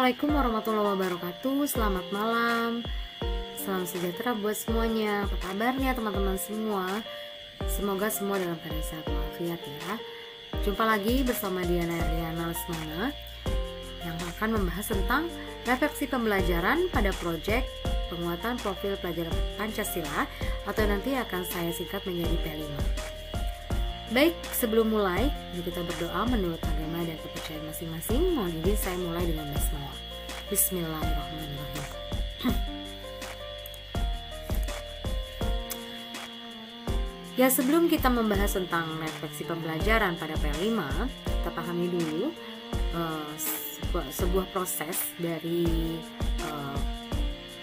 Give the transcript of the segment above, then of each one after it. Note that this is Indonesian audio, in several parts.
Assalamualaikum warahmatullahi wabarakatuh. Selamat malam. Salam sejahtera buat semuanya. Apa kabarnya teman-teman semua? Semoga semua dalam keadaan sehat walafiat ya. Jumpa lagi bersama Diana Erliana Lesmana yang akan membahas tentang refleksi pembelajaran pada proyek penguatan profil pelajaran Pancasila atau nanti akan saya singkat menjadi P5. Baik, sebelum mulai, mari kita berdoa menurut agama dan kepercayaan masing-masing. Mohon izin saya mulai dengan basmalah. Bismillahirrahmanirrahim. Ya, sebelum kita membahas tentang refleksi pembelajaran pada P5, kita pahami dulu sebuah proses dari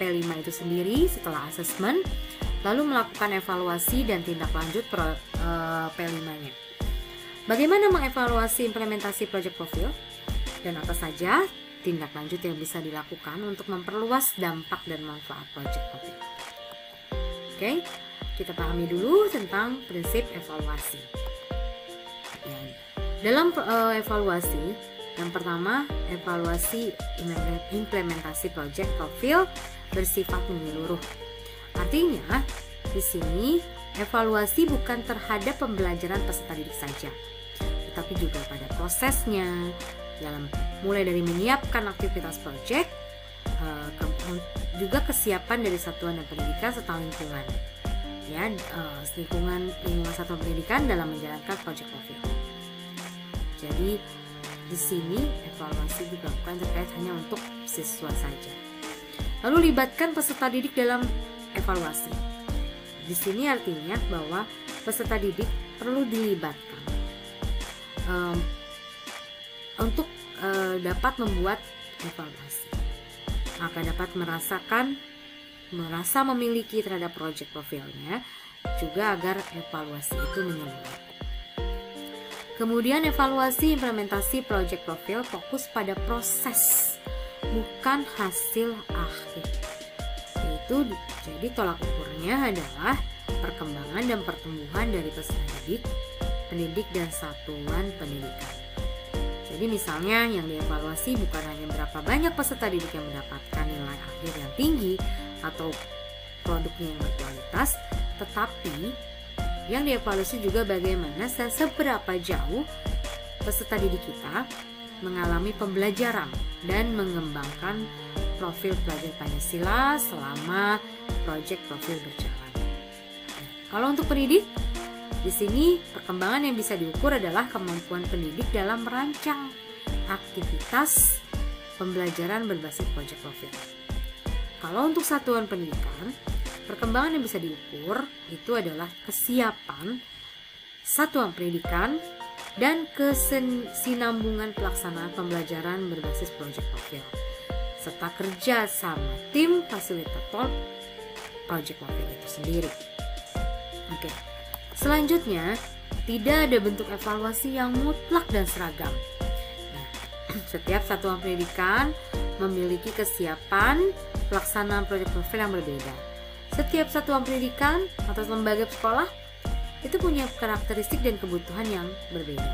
P5 itu sendiri setelah asesmen, lalu melakukan evaluasi dan tindak lanjut P5-nya. Bagaimana mengevaluasi implementasi project profil dan apa saja tindak lanjut yang bisa dilakukan untuk memperluas dampak dan manfaat project profil. Oke, kita pahami dulu tentang prinsip evaluasi. Dalam evaluasi, yang pertama, evaluasi implementasi project profil bersifat menyeluruh. Artinya, di sini evaluasi bukan terhadap pembelajaran peserta didik saja, tetapi juga pada prosesnya, mulai dari menyiapkan aktivitas proyek, juga kesiapan dari satuan dan pendidikan serta lingkungan, lingkungan satuan pendidikan dalam menjalankan proyek profil. Jadi di sini evaluasi juga bukan terkait hanya untuk siswa saja. Lalu libatkan peserta didik dalam evaluasi. Di sini artinya bahwa peserta didik perlu dilibatkan untuk dapat membuat evaluasi. Maka dapat merasa memiliki terhadap proyek profilnya, juga agar evaluasi itu menyeluruh. Kemudian evaluasi implementasi proyek profil fokus pada proses, bukan hasil akhir. Jadi tolak ukurnya adalah perkembangan dan pertumbuhan dari peserta didik, pendidik dan satuan pendidikan. Jadi misalnya yang dievaluasi bukan hanya berapa banyak peserta didik yang mendapatkan nilai akhir yang tinggi atau produknya yang berkualitas, tetapi yang dievaluasi juga bagaimana dan seberapa jauh peserta didik kita mengalami pembelajaran dan mengembangkan profil pelajar Pancasila selama proyek profil berjalan. Kalau untuk pendidik, di sini perkembangan yang bisa diukur adalah kemampuan pendidik dalam merancang aktivitas pembelajaran berbasis proyek profil. Kalau untuk satuan pendidikan, perkembangan yang bisa diukur itu adalah kesiapan satuan pendidikan dan kesinambungan pelaksanaan pembelajaran berbasis proyek profil, serta kerja sama tim fasilitator proyek profil itu sendiri. Oke. Selanjutnya, tidak ada bentuk evaluasi yang mutlak dan seragam. Setiap satuan pendidikan memiliki kesiapan pelaksanaan proyek profil yang berbeda. Setiap satuan pendidikan atau lembaga sekolah itu punya karakteristik dan kebutuhan yang berbeda.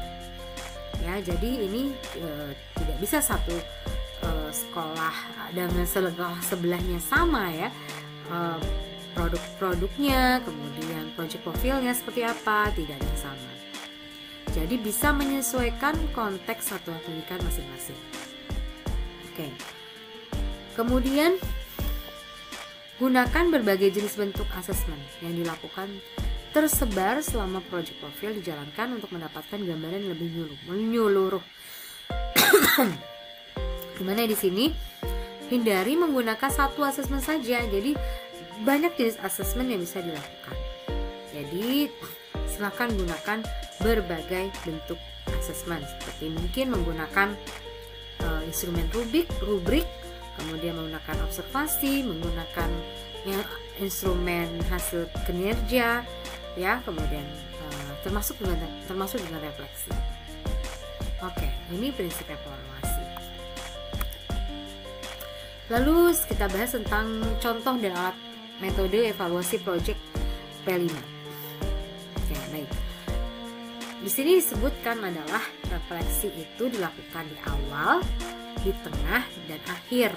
Ya, jadi ini tidak bisa satu sekolah dengan sebelahnya sama ya, produk-produknya, kemudian proyek profilnya seperti apa, tidak ada yang sama. Jadi bisa menyesuaikan konteks satuan pendidikan masing-masing. Oke. Kemudian gunakan berbagai jenis bentuk asesmen yang dilakukan tersebar selama proyek profil dijalankan untuk mendapatkan gambaran lebih menyeluruh. Dimana di sini hindari menggunakan satu asesmen saja. Jadi banyak jenis asesmen yang bisa dilakukan. Jadi silakan gunakan berbagai bentuk asesmen, seperti mungkin menggunakan instrumen rubrik, kemudian menggunakan observasi, menggunakan instrumen hasil kinerja, ya, kemudian termasuk dengan refleksi. Oke, ini prinsip evaluasi. Lalu kita bahas tentang contoh dan alat metode evaluasi proyek P5. Oke, baik. Di sini disebutkan adalah refleksi itu dilakukan di awal, di tengah, dan akhir.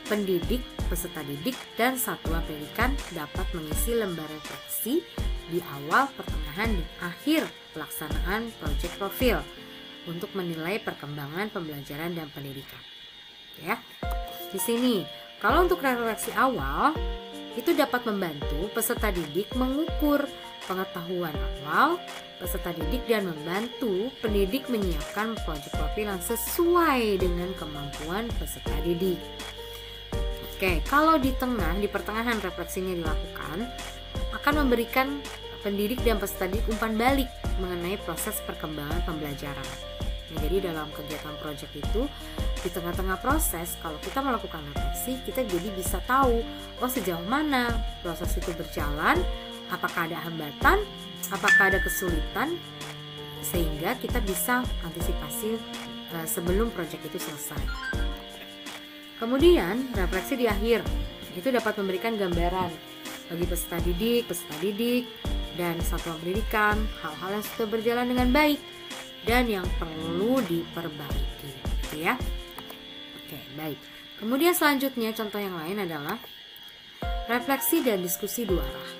Pendidik, peserta didik, dan satuan pendidikan dapat mengisi lembar refleksi di awal, pertengahan, dan akhir pelaksanaan proyek profil untuk menilai perkembangan pembelajaran dan pendidikan. Ya, di sini kalau untuk refleksi awal itu dapat membantu peserta didik mengukur pengetahuan awal peserta didik dan membantu pendidik menyiapkan proyek profil yang sesuai dengan kemampuan peserta didik. Oke, kalau di pertengahan refleksinya dilakukan, akan memberikan pendidik dan peserta didik umpan balik mengenai proses perkembangan pembelajaran. Nah, jadi dalam kegiatan proyek itu, di tengah-tengah proses, kalau kita melakukan refleksi, kita jadi bisa tahu, sejauh mana proses itu berjalan, apakah ada hambatan, apakah ada kesulitan, sehingga kita bisa antisipasi sebelum proyek itu selesai. Kemudian refleksi di akhir itu dapat memberikan gambaran bagi peserta didik, dan satuan pendidikan hal-hal yang sudah berjalan dengan baik dan yang perlu diperbaiki, gitu ya. Oke, baik. Kemudian selanjutnya contoh yang lain adalah refleksi dan diskusi dua arah.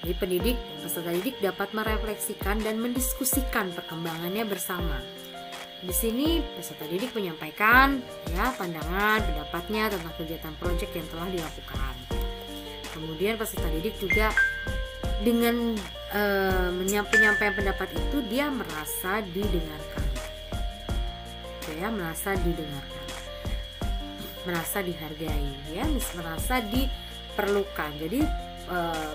Jadi pendidik dan peserta didik dapat merefleksikan dan mendiskusikan perkembangannya bersama. Di sini peserta didik menyampaikan pandangan, pendapatnya tentang kegiatan proyek yang telah dilakukan. Kemudian peserta didik juga dengan menyampaikan pendapat itu dia merasa didengarkan. Merasa dihargai, merasa diperlukan. Jadi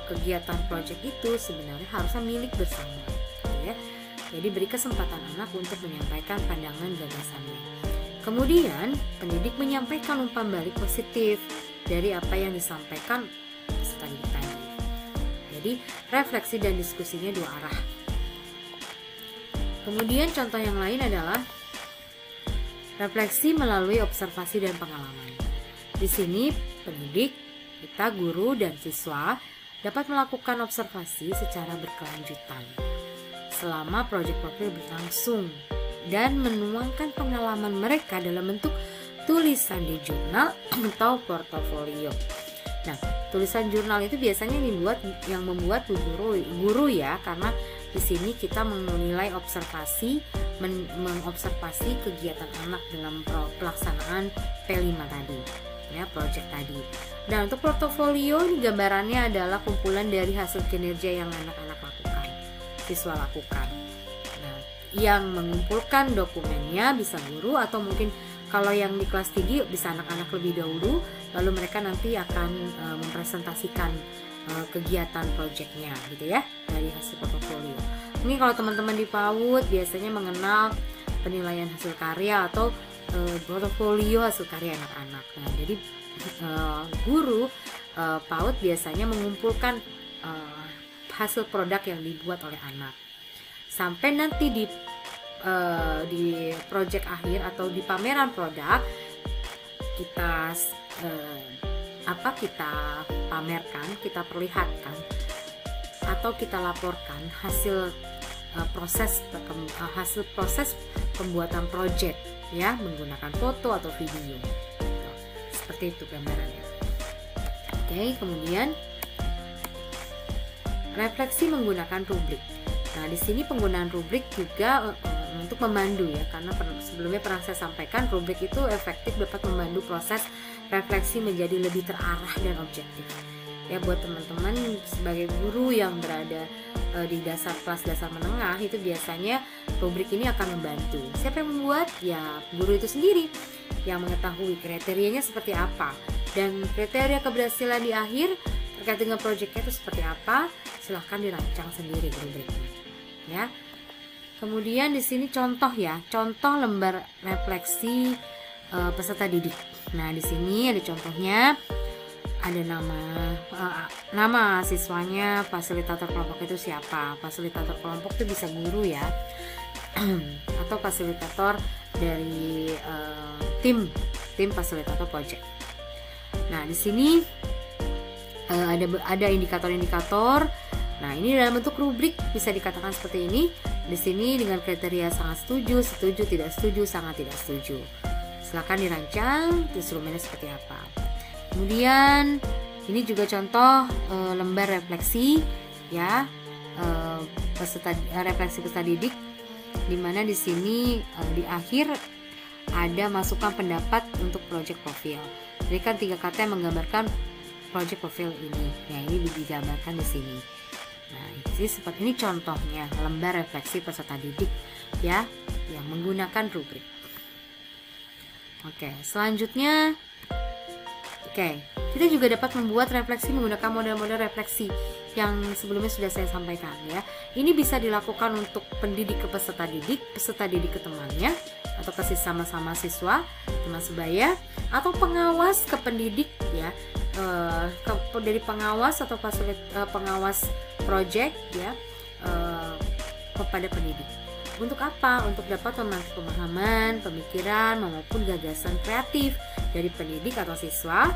kegiatan proyek itu sebenarnya harusnya milik bersama, ya. Jadi beri kesempatan anak untuk menyampaikan pandangan gagasannya. Kemudian pendidik menyampaikan umpan balik positif dari apa yang disampaikan peserta didik tadi. Jadi refleksi dan diskusinya dua arah. Kemudian contoh yang lain adalah refleksi melalui observasi dan pengalaman. Di sini pendidik, kita, guru, dan siswa dapat melakukan observasi secara berkelanjutan selama proyek profil berlangsung dan menuangkan pengalaman mereka dalam bentuk tulisan di jurnal atau portofolio. Nah, tulisan jurnal itu biasanya yang membuat guru ya, karena di sini kita menilai mengobservasi kegiatan anak dalam pelaksanaan P5 tadi, ya, proyek tadi. Dan untuk portofolio ini gambarannya adalah kumpulan dari hasil kinerja yang anak-anak lakukan, siswa lakukan. Nah, yang mengumpulkan dokumennya bisa guru, atau mungkin kalau yang di kelas tinggi bisa anak-anak lebih dahulu, lalu mereka nanti akan mempresentasikan kegiatan proyeknya, gitu ya, dari hasil portofolio. Ini kalau teman-teman di PAUD biasanya mengenal penilaian hasil karya atau portofolio hasil karya anak-anak. Nah, jadi guru PAUD biasanya mengumpulkan hasil produk yang dibuat oleh anak. Sampai nanti di proyek akhir atau di pameran produk kita pamerkan, kita perlihatkan atau kita laporkan hasil proses pembuatan proyek, ya, menggunakan foto atau video. Seperti itu gambarannya. Oke, kemudian refleksi menggunakan rubrik. Nah, di sini penggunaan rubrik juga untuk memandu, ya, karena sebelumnya pernah saya sampaikan rubrik itu efektif dapat memandu proses refleksi menjadi lebih terarah dan objektif. Ya, buat teman-teman sebagai guru yang berada di kelas dasar menengah, itu biasanya rubrik ini akan membantu. Siapa yang membuat? Ya, guru itu sendiri yang mengetahui kriterianya seperti apa, dan kriteria keberhasilan di akhir terkait dengan proyeknya itu seperti apa. Silahkan dirancang sendiri rubriknya, ya. Kemudian di sini contoh lembar refleksi peserta didik. Nah, di sini ada contohnya, ada nama siswanya, fasilitator kelompok itu siapa. Fasilitator kelompok itu bisa guru, ya, atau fasilitator dari tim fasilitator project. Nah, di sini ada indikator-indikator. Nah, ini dalam bentuk rubrik bisa dikatakan seperti ini. Di sini dengan kriteria sangat setuju, tidak setuju, sangat tidak setuju. Silakan dirancang instrumennya seperti apa. Kemudian ini juga contoh lembar refleksi ya, refleksi peserta didik, di mana di sini di akhir ada masukan pendapat untuk project profile. Jadi kan 3 kata yang menggambarkan project profile ini. Ya, ini digambarkan di sini. Nah, ini seperti ini contohnya lembar refleksi peserta didik ya, yang menggunakan rubrik. Oke, selanjutnya kita juga dapat membuat refleksi menggunakan model-model refleksi yang sebelumnya sudah saya sampaikan ya. Ini bisa dilakukan untuk pendidik ke peserta didik ke temannya, atau ke sama-sama siswa, teman sebaya, atau pengawas ke pendidik ya, dari pengawas atau pengawas project ya, kepada pendidik. Untuk apa? Untuk dapat memantik pemahaman, pemikiran, maupun gagasan kreatif dari pendidik atau siswa,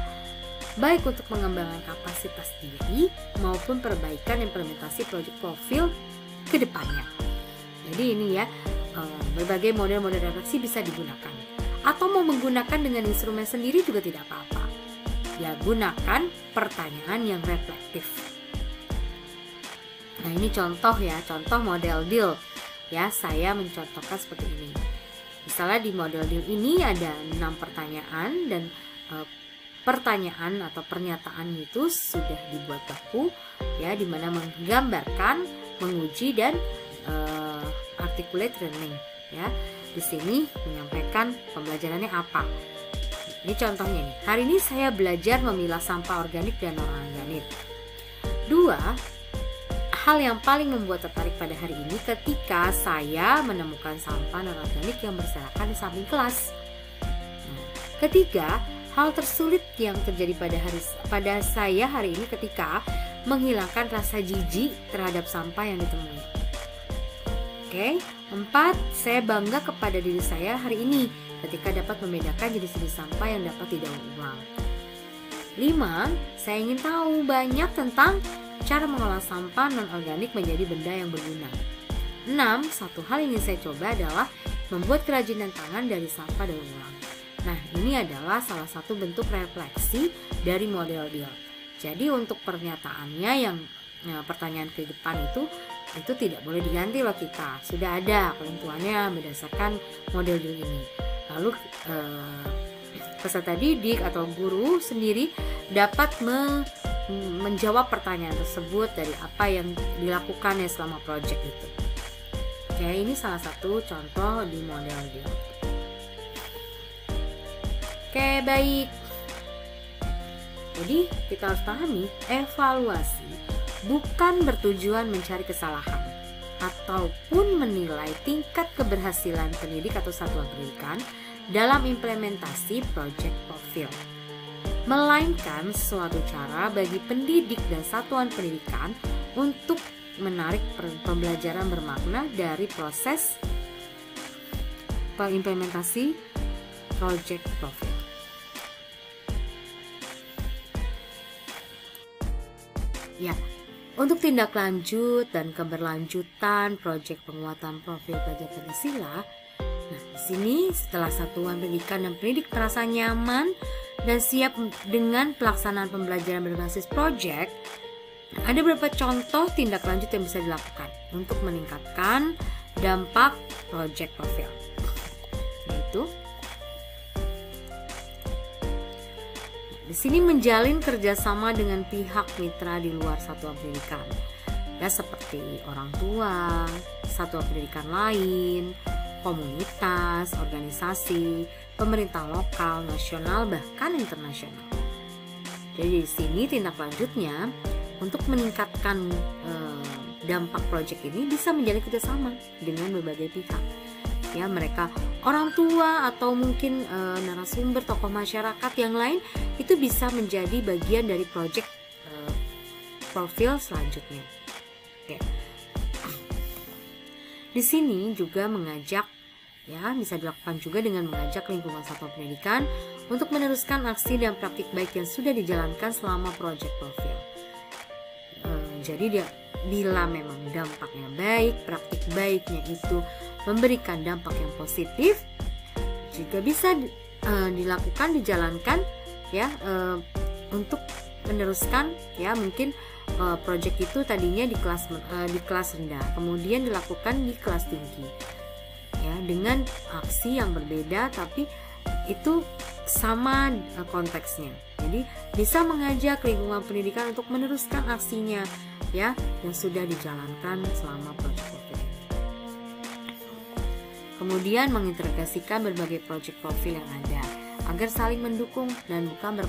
baik untuk mengembangkan kapasitas diri maupun perbaikan implementasi project profile ke depannya. Jadi ini ya, berbagai model-model refleksi bisa digunakan. Atau mau menggunakan dengan instrumen sendiri juga tidak apa-apa. Ya, gunakan pertanyaan yang reflektif. Nah, ini contoh ya, contoh model deal. Ya, saya mencontohkan seperti ini. Misalnya di model deal ini ada 6 pertanyaan dan pertanyaan atau pernyataan itu sudah dibuat baku ya, di mana menggambarkan, menguji dan articulate learning ya. Di sini menyampaikan pembelajarannya apa. Ini contohnya nih. Hari ini saya belajar memilah sampah organik dan non-organik. 2. Hal yang paling membuat tertarik pada hari ini ketika saya menemukan sampah non-organik yang berserakan di samping kelas. Nah, ketiga, hal tersulit yang terjadi pada saya hari ini ketika menghilangkan rasa jijik terhadap sampah yang ditemui. Oke, 4, saya bangga kepada diri saya hari ini ketika dapat membedakan jenis-jenis sampah yang dapat didaur ulang. 5, saya ingin tahu banyak tentang cara mengolah sampah non-organik menjadi benda yang berguna. 6, satu hal yang ingin saya coba adalah membuat kerajinan tangan dari sampah daur ulang. Nah, ini adalah salah satu bentuk refleksi dari model deal. Jadi untuk pernyataannya yang pertanyaan ke depan itu tidak boleh diganti loh kita. Sudah ada ketentuannya berdasarkan model deal ini. Lalu peserta didik atau guru sendiri dapat menjawab pertanyaan tersebut dari apa yang dilakukannya selama project itu. Oke, ini salah satu contoh di model deal. Oke, baik. Jadi kita harus pahami, evaluasi bukan bertujuan mencari kesalahan ataupun menilai tingkat keberhasilan pendidik atau satuan pendidikan dalam implementasi project profile, melainkan suatu cara bagi pendidik dan satuan pendidikan untuk menarik pembelajaran bermakna dari proses pengimplementasi project profile. Ya, untuk tindak lanjut dan keberlanjutan project penguatan profil pelajar Pancasila, nah di sini setelah satuan pendidikan dan pendidik merasa nyaman dan siap dengan pelaksanaan pembelajaran berbasis project, ada beberapa contoh tindak lanjut yang bisa dilakukan untuk meningkatkan dampak project profile. Yaitu di sini menjalin kerjasama dengan pihak mitra di luar satuan pendidikan, ya seperti orang tua, satuan pendidikan lain, komunitas, organisasi, pemerintah lokal, nasional, bahkan internasional. Jadi di sini tindak lanjutnya untuk meningkatkan dampak proyek ini bisa menjalin kerjasama dengan berbagai pihak. Ya, mereka orang tua atau mungkin narasumber, tokoh masyarakat yang lain itu bisa menjadi bagian dari proyek profil selanjutnya. Oke. Di sini juga mengajak, ya bisa dilakukan juga dengan mengajak lingkungan satuan pendidikan untuk meneruskan aksi dan praktik baik yang sudah dijalankan selama project profil. Jadi bila memang dampaknya baik, praktik baiknya itu memberikan dampak yang positif, juga bisa dijalankan ya, untuk meneruskan ya, mungkin project itu tadinya di kelas rendah, kemudian dilakukan di kelas tinggi ya, dengan aksi yang berbeda tapi itu sama konteksnya. Jadi bisa mengajak lingkungan pendidikan untuk meneruskan aksinya ya, yang sudah dijalankan selama project profil. Kemudian mengintegrasikan berbagai project profil yang ada agar saling mendukung dan bukan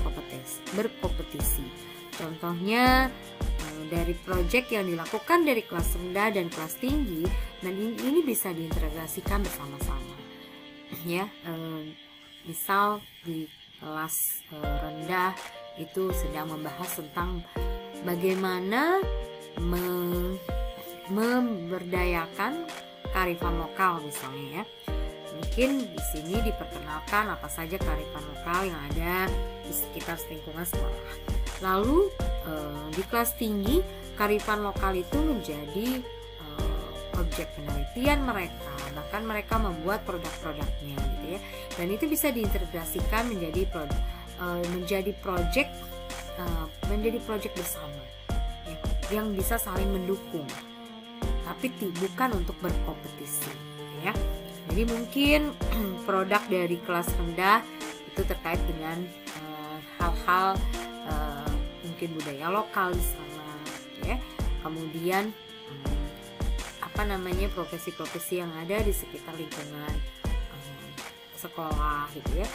berkompetisi. Contohnya dari project yang dilakukan dari kelas rendah dan kelas tinggi, dan ini bisa diintegrasikan bersama-sama ya. Misal di kelas rendah itu sedang membahas tentang bagaimana memberdayakan kearifan lokal misalnya ya. Mungkin di sini diperkenalkan apa saja kearifan lokal yang ada di sekitar lingkungan sekolah. Lalu di kelas tinggi, kearifan lokal itu menjadi objek penelitian mereka, bahkan mereka membuat produk-produknya gitu ya. Dan itu bisa diintegrasikan menjadi project bersama ya, yang bisa saling mendukung, tapi bukan untuk berkompetisi ya. Jadi mungkin produk dari kelas rendah itu terkait dengan hal-hal mungkin budaya lokal di sana ya. Kemudian profesi-profesi yang ada di sekitar lingkungan sekolah gitu ya.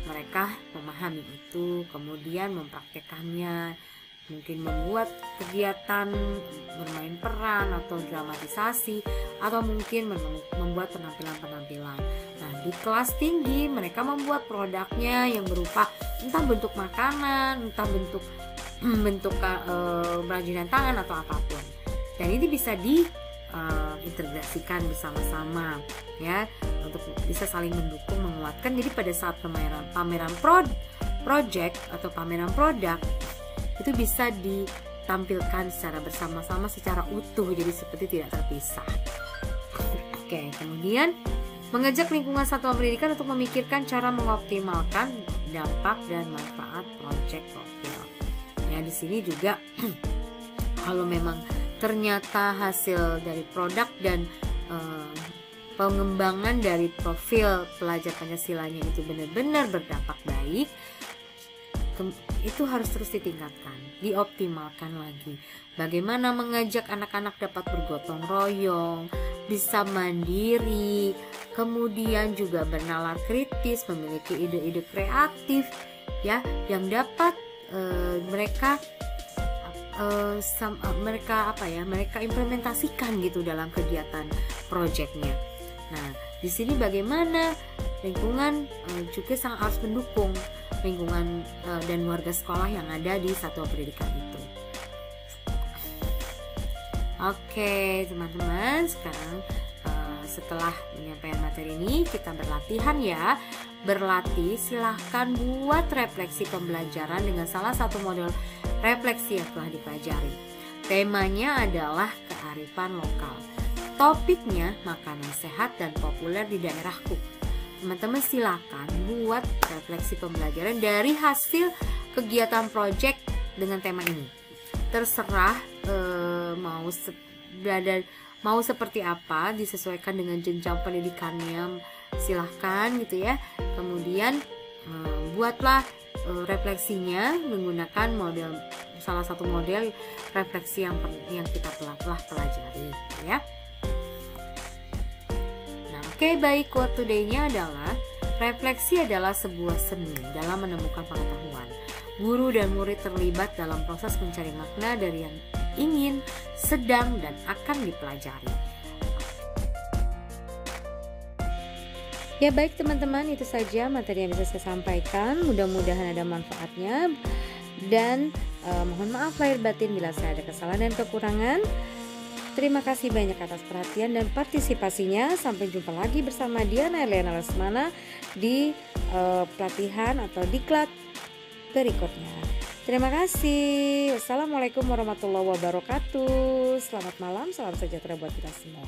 Mereka memahami itu, kemudian mempraktekannya, mungkin membuat kegiatan bermain peran atau dramatisasi, atau mungkin membuat penampilan-penampilan. Nah, di kelas tinggi mereka membuat produknya yang berupa entah bentuk makanan, entah bentuk kerajinan tangan atau apapun. Dan ini bisa diintegrasikan bersama-sama ya, untuk bisa saling mendukung, menguatkan. Jadi pada saat pameran project atau pameran produk itu bisa ditampilkan secara bersama-sama, secara utuh, jadi seperti tidak terpisah. Oke, kemudian mengajak lingkungan satuan pendidikan untuk memikirkan cara mengoptimalkan dampak dan manfaat project profil. Ya, di sini juga kalau memang ternyata hasil dari produk dan pengembangan dari profil pelajar Pancasilanya itu benar-benar berdampak baik, itu harus terus ditingkatkan, dioptimalkan lagi. Bagaimana mengajak anak-anak dapat bergotong royong, bisa mandiri, kemudian juga bernalar kritis, memiliki ide-ide kreatif ya, yang dapat mereka implementasikan gitu dalam kegiatan proyeknya. Nah, di sini bagaimana lingkungan juga sangat harus mendukung lingkungan dan warga sekolah yang ada di satuan pendidikan itu. Oke, teman-teman, sekarang setelah menyampaikan materi ini kita berlatihan ya. Berlatih, silahkan buat refleksi pembelajaran dengan salah satu model refleksi yang telah dipelajari. Temanya adalah kearifan lokal. Topiknya makanan sehat dan populer di daerahku. Teman-teman silakan buat refleksi pembelajaran dari hasil kegiatan project dengan tema ini. Terserah mau seperti apa, disesuaikan dengan jenjang pendidikannya, silahkan gitu ya. Kemudian buatlah refleksinya menggunakan salah satu model refleksi yang kita telah pelajari ya. Oke, baik, quote today-nya adalah refleksi adalah sebuah seni dalam menemukan pengetahuan. Guru dan murid terlibat dalam proses mencari makna dari yang ingin, sedang, dan akan dipelajari. Ya baik teman-teman, itu saja materi yang bisa saya sampaikan. Mudah-mudahan ada manfaatnya. Dan mohon maaf lahir batin bila saya ada kesalahan dan kekurangan. Terima kasih banyak atas perhatian dan partisipasinya. Sampai jumpa lagi bersama Diana Eliana Lesmana di pelatihan atau diklat berikutnya. Terima kasih. Wassalamualaikum warahmatullahi wabarakatuh. Selamat malam, salam sejahtera buat kita semua.